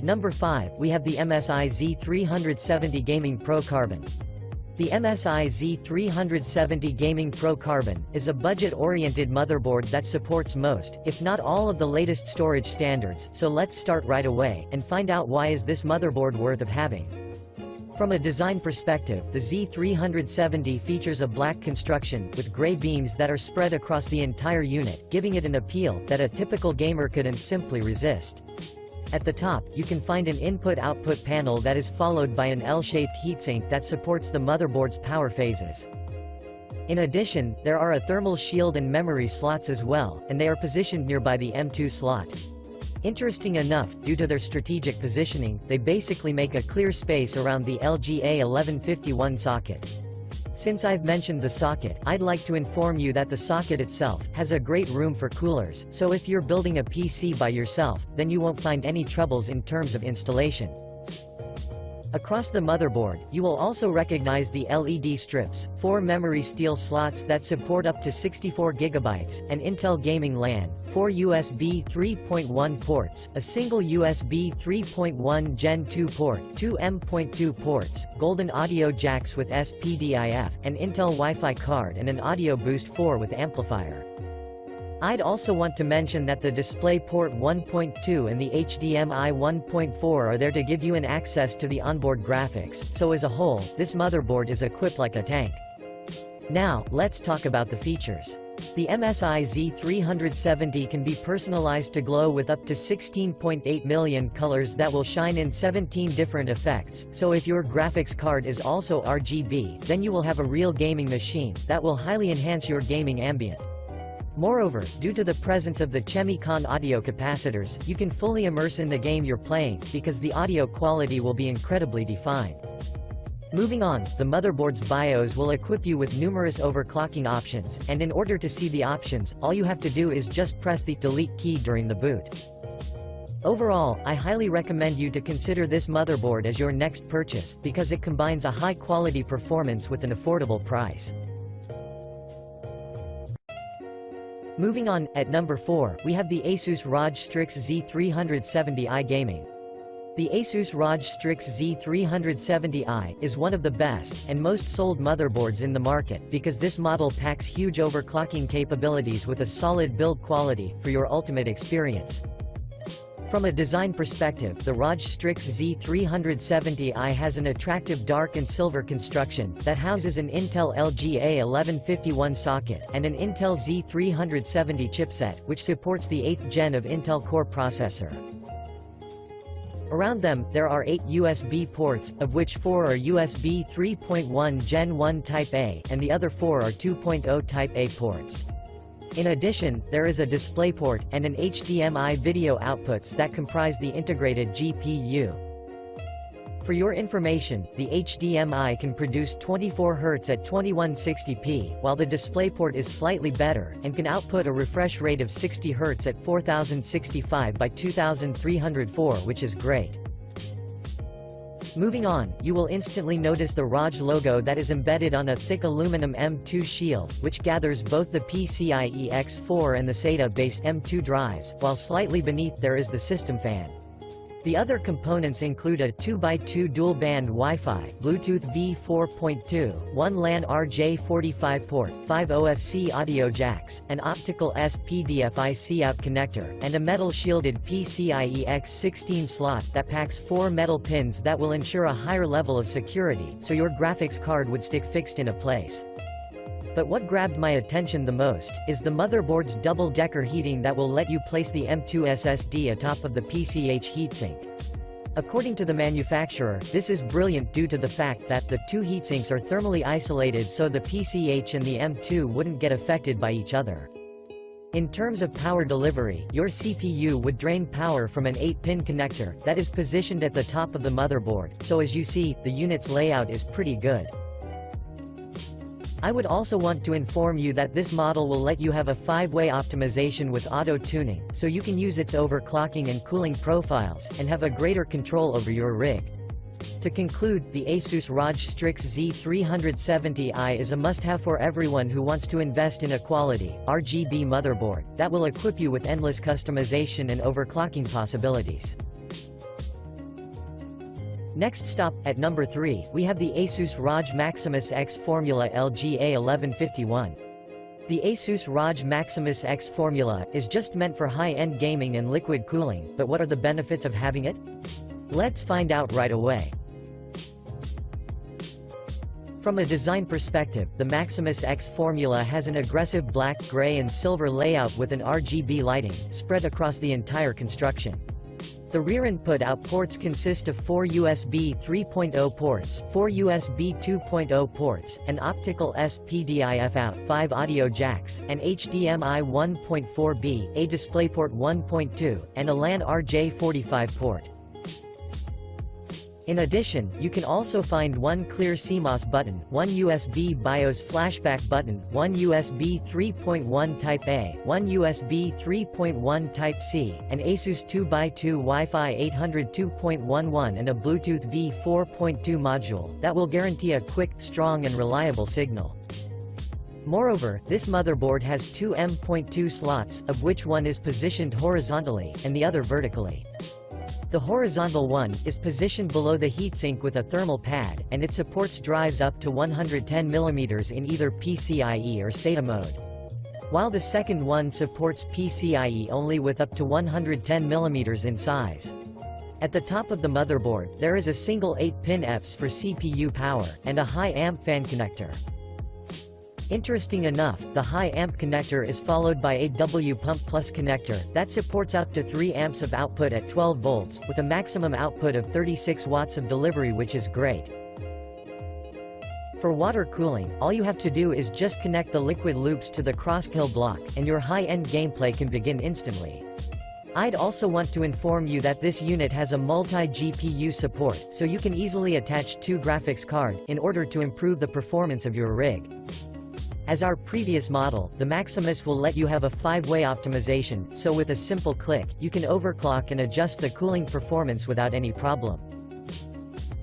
number 5, we have the MSI Z370 Gaming Pro Carbon. The MSI Z370 Gaming Pro Carbon is a budget-oriented motherboard that supports most, if not all of the latest storage standards, so let's start right away, and find out why is this motherboard worth of having. From a design perspective, the Z370 features a black construction, with gray beams that are spread across the entire unit, giving it an appeal that a typical gamer couldn't simply resist. At the top, you can find an input-output panel that is followed by an L-shaped heatsink that supports the motherboard's power phases. In addition, there are a thermal shield and memory slots as well, and they are positioned nearby the M2 slot. Interesting enough, due to their strategic positioning, they basically make a clear space around the LGA1151 socket. Since I've mentioned the socket, I'd like to inform you that the socket itself has a great room for coolers, so if you're building a PC by yourself, then you won't find any troubles in terms of installation. Across the motherboard, you will also recognize the LED strips, 4 memory steel slots that support up to 64 GB, an Intel Gaming LAN, 4 USB 3.1 ports, a single USB 3.1 Gen 2 port, 2 M.2 ports, golden audio jacks with SPDIF, an Intel Wi-Fi card and an Audio Boost 4 with amplifier. I'd also want to mention that the DisplayPort 1.2 and the HDMI 1.4 are there to give you an access to the onboard graphics, so as a whole, this motherboard is equipped like a tank. Now, let's talk about the features. The MSI Z370 can be personalized to glow with up to 16.8 million colors that will shine in 17 different effects, so if your graphics card is also RGB, then you will have a real gaming machine that will highly enhance your gaming ambient. Moreover, due to the presence of the Chemi-Con audio capacitors, you can fully immerse in the game you're playing, because the audio quality will be incredibly defined. Moving on, the motherboard's BIOS will equip you with numerous overclocking options, and in order to see the options, all you have to do is just press the delete key during the boot. Overall, I highly recommend you to consider this motherboard as your next purchase, because it combines a high-quality performance with an affordable price. Moving on, at number 4, we have the Asus ROG Strix Z370i Gaming. The Asus ROG Strix Z370i is one of the best and most sold motherboards in the market because this model packs huge overclocking capabilities with a solid build quality for your ultimate experience. From a design perspective, the ROG Strix Z370i has an attractive dark and silver construction that houses an Intel LGA1151 socket and an Intel Z370 chipset, which supports the 8th gen of Intel Core processor. Around them, there are 8 USB ports, of which 4 are USB 3.1 Gen 1 Type A, and the other 4 are 2.0 Type A ports. In addition, there is a DisplayPort and an HDMI video outputs that comprise the integrated GPU. For your information, the HDMI can produce 24 Hz at 2160p, while the DisplayPort is slightly better, and can output a refresh rate of 60 Hz at 4065 by 2304, which is great. Moving on, you will instantly notice the ROG logo that is embedded on a thick aluminum M2 shield, which gathers both the PCIe X4 and the SATA-based M2 drives, while slightly beneath there is the system fan. The other components include a 2x2 dual-band Wi-Fi, Bluetooth V4.2, 1 LAN RJ45 port, 5 OFC audio jacks, an optical SPDIF out connector, and a metal-shielded PCIe X16 slot that packs 4 metal pins that will ensure a higher level of security, so your graphics card would stick fixed in a place. But what grabbed my attention the most is the motherboard's double-decker heating that will let you place the M2 SSD atop of the PCH heatsink. According to the manufacturer, this is brilliant due to the fact that the 2 heatsinks are thermally isolated so the PCH and the M2 wouldn't get affected by each other. In terms of power delivery, your CPU would drain power from an 8-pin connector that is positioned at the top of the motherboard, so as you see, the unit's layout is pretty good. I would also want to inform you that this model will let you have a 5-way optimization with auto-tuning, so you can use its overclocking and cooling profiles, and have a greater control over your rig. To conclude, the Asus ROG Strix Z370i is a must-have for everyone who wants to invest in a quality, RGB motherboard, that will equip you with endless customization and overclocking possibilities. Next stop, at number 3, we have the Asus ROG Maximus X Formula LGA1151. The Asus ROG Maximus X Formula is just meant for high-end gaming and liquid cooling, but what are the benefits of having it? Let's find out right away. From a design perspective, the Maximus X Formula has an aggressive black, gray and silver layout with an RGB lighting, spread across the entire construction. The rear input-out ports consist of 4 USB 3.0 ports, 4 USB 2.0 ports, an optical SPDIF out, 5 audio jacks, an HDMI 1.4b, a DisplayPort 1.2, and a LAN RJ45 port. In addition, you can also find one clear CMOS button, one USB BIOS flashback button, one USB 3.1 Type-A, one USB 3.1 Type-C, an Asus 2x2 Wi-Fi 800 2.11 and a Bluetooth V4.2 module that will guarantee a quick, strong and reliable signal. Moreover, this motherboard has two M.2 slots, of which one is positioned horizontally, and the other vertically. The horizontal one is positioned below the heatsink with a thermal pad, and it supports drives up to 110 mm in either PCIe or SATA mode. While the second one supports PCIe only with up to 110 mm in size. At the top of the motherboard, there is a single 8-pin EPS for CPU power, and a high-amp fan connector. Interesting enough, the high-amp connector is followed by a W pump plus connector that supports up to 3 amps of output at 12 volts, with a maximum output of 36 watts of delivery, which is great. For water cooling, all you have to do is just connect the liquid loops to the cross-kill block, and your high-end gameplay can begin instantly. I'd also want to inform you that this unit has a multi-GPU support, so you can easily attach 2 graphics cards in order to improve the performance of your rig. As our previous model, the Maximus will let you have a 5-way optimization, so with a simple click, you can overclock and adjust the cooling performance without any problem.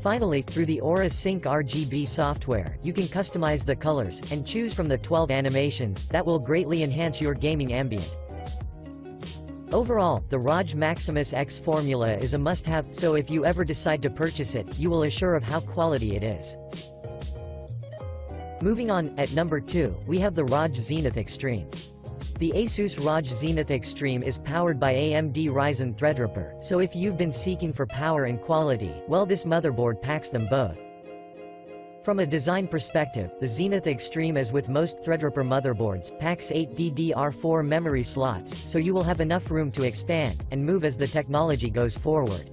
Finally, through the Aura Sync RGB software, you can customize the colors, and choose from the 12 animations that will greatly enhance your gaming ambient. Overall, the ROG Maximus X Formula is a must-have, so if you ever decide to purchase it, you will assure of how quality it is. Moving on, at number 2, we have the ROG Zenith Extreme. The Asus ROG Zenith Extreme is powered by AMD Ryzen Threadripper, so if you've been seeking for power and quality, well, this motherboard packs them both. From a design perspective, the Zenith Extreme, as with most Threadripper motherboards, packs 8 DDR4 memory slots, so you will have enough room to expand and move as the technology goes forward.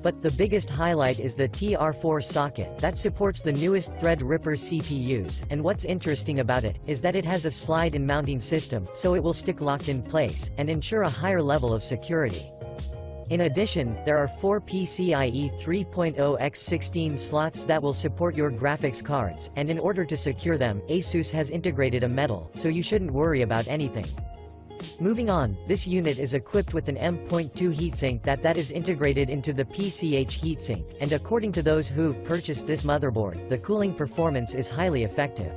But the biggest highlight is the TR4 socket that supports the newest Threadripper CPUs, and what's interesting about it is that it has a slide-in mounting system, so it will stick locked in place and ensure a higher level of security. In addition, there are 4 PCIe 3.0 x 16 slots that will support your graphics cards, and in order to secure them, Asus has integrated a metal, so you shouldn't worry about anything. Moving on, this unit is equipped with an M.2 heatsink that is integrated into the PCH heatsink, and according to those who've purchased this motherboard, the cooling performance is highly effective.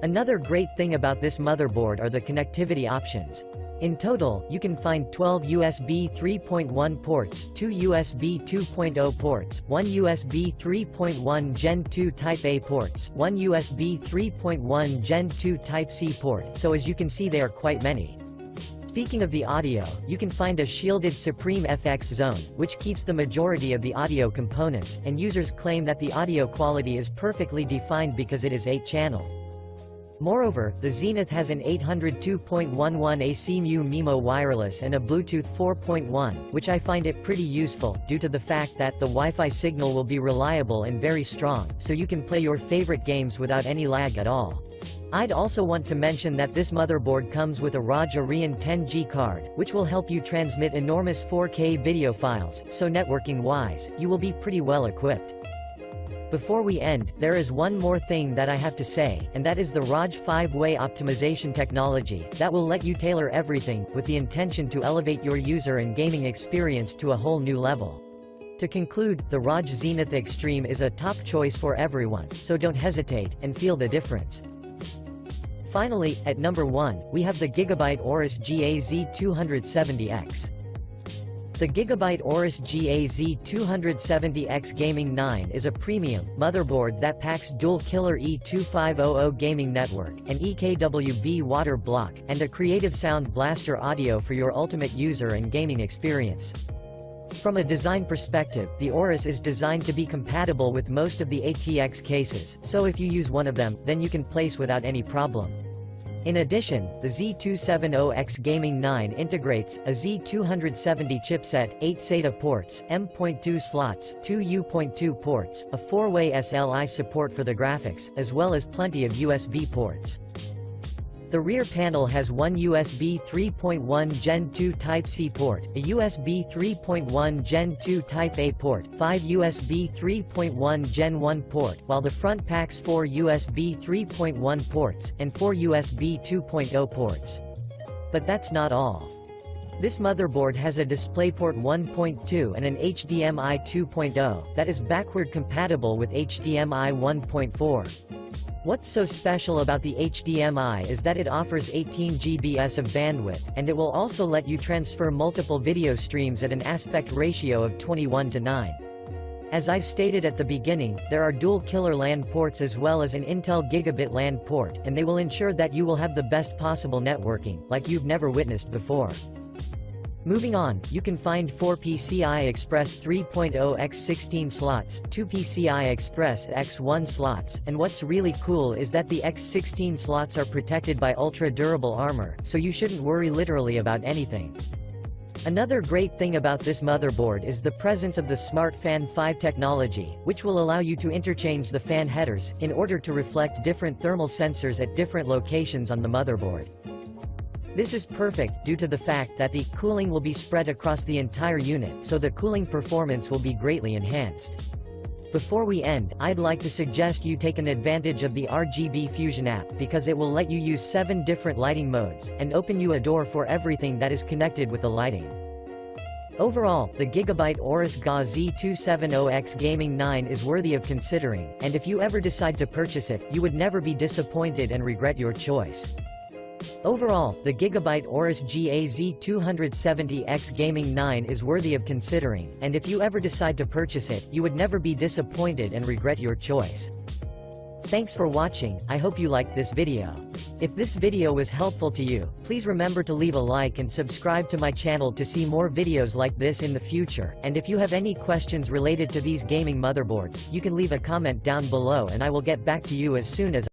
Another great thing about this motherboard are the connectivity options. In total, you can find 12 USB 3.1 ports, 2 USB 2.0 ports, 1 USB 3.1 Gen 2 Type-A ports, 1 USB 3.1 Gen 2 Type-C port, so as you can see, there are quite many. Speaking of the audio, you can find a shielded Supreme FX zone, which keeps the majority of the audio components, and users claim that the audio quality is perfectly defined because it is 8-channel. Moreover, the Zenith has an 802.11 AC MIMO wireless and a Bluetooth 4.1, which I find it pretty useful, due to the fact that the Wi-Fi signal will be reliable and very strong, so you can play your favorite games without any lag at all. I'd also want to mention that this motherboard comes with a ROG Arion 10G card, which will help you transmit enormous 4K video files, so networking-wise, you will be pretty well equipped. Before we end, there is one more thing that I have to say, and that is the ROG 5-way optimization technology that will let you tailor everything, with the intention to elevate your user and gaming experience to a whole new level. To conclude, the ROG Zenith Extreme is a top choice for everyone, so don't hesitate, and feel the difference. Finally, at number 1, we have the Gigabyte Aorus GAZ270X. The Gigabyte Aorus GAZ270X Gaming 9 is a premium motherboard that packs dual-killer E2500 gaming network, an EKWB water block, and a Creative Sound Blaster audio for your ultimate user and gaming experience. From a design perspective, the Aorus is designed to be compatible with most of the ATX cases, so if you use one of them, then you can place without any problem. In addition, the Z270X Gaming 9 integrates a Z270 chipset, 8 SATA ports, M.2 slots, 2 U.2 ports, a 4-way SLI support for the graphics, as well as plenty of USB ports. The rear panel has one USB 3.1 Gen 2 Type-C port, a USB 3.1 Gen 2 Type-A port, 5 USB 3.1 Gen 1 port, while the front packs 4 USB 3.1 ports, and 4 USB 2.0 ports. But that's not all. This motherboard has a DisplayPort 1.2 and an HDMI 2.0, that is backward compatible with HDMI 1.4. What's so special about the HDMI is that it offers 18 GBs of bandwidth, and it will also let you transfer multiple video streams at an aspect ratio of 21:9. As I stated at the beginning, there are dual killer LAN ports as well as an Intel Gigabit LAN port, and they will ensure that you will have the best possible networking, like you've never witnessed before. Moving on, you can find 4 PCI Express 3.0 x 16 slots, 2 PCI Express x 1 slots, and what's really cool is that the x 16 slots are protected by ultra-durable armor, so you shouldn't worry literally about anything. Another great thing about this motherboard is the presence of the Smart Fan 5 technology, which will allow you to interchange the fan headers, in order to reflect different thermal sensors at different locations on the motherboard. This is perfect due to the fact that the cooling will be spread across the entire unit, so the cooling performance will be greatly enhanced. Before we end, I'd like to suggest you take an advantage of the RGB Fusion app because it will let you use 7 different lighting modes, and open you a door for everything that is connected with the lighting. Overall, the Gigabyte Aorus GAZ270X Gaming 9 is worthy of considering, and if you ever decide to purchase it, you would never be disappointed and regret your choice. Overall, the Gigabyte Aorus GAZ270X Gaming 9 is worthy of considering, and if you ever decide to purchase it, you would never be disappointed and regret your choice. Thanks for watching, I hope you liked this video. If this video was helpful to you, please remember to leave a like and subscribe to my channel to see more videos like this in the future, and if you have any questions related to these gaming motherboards, you can leave a comment down below and I will get back to you as soon as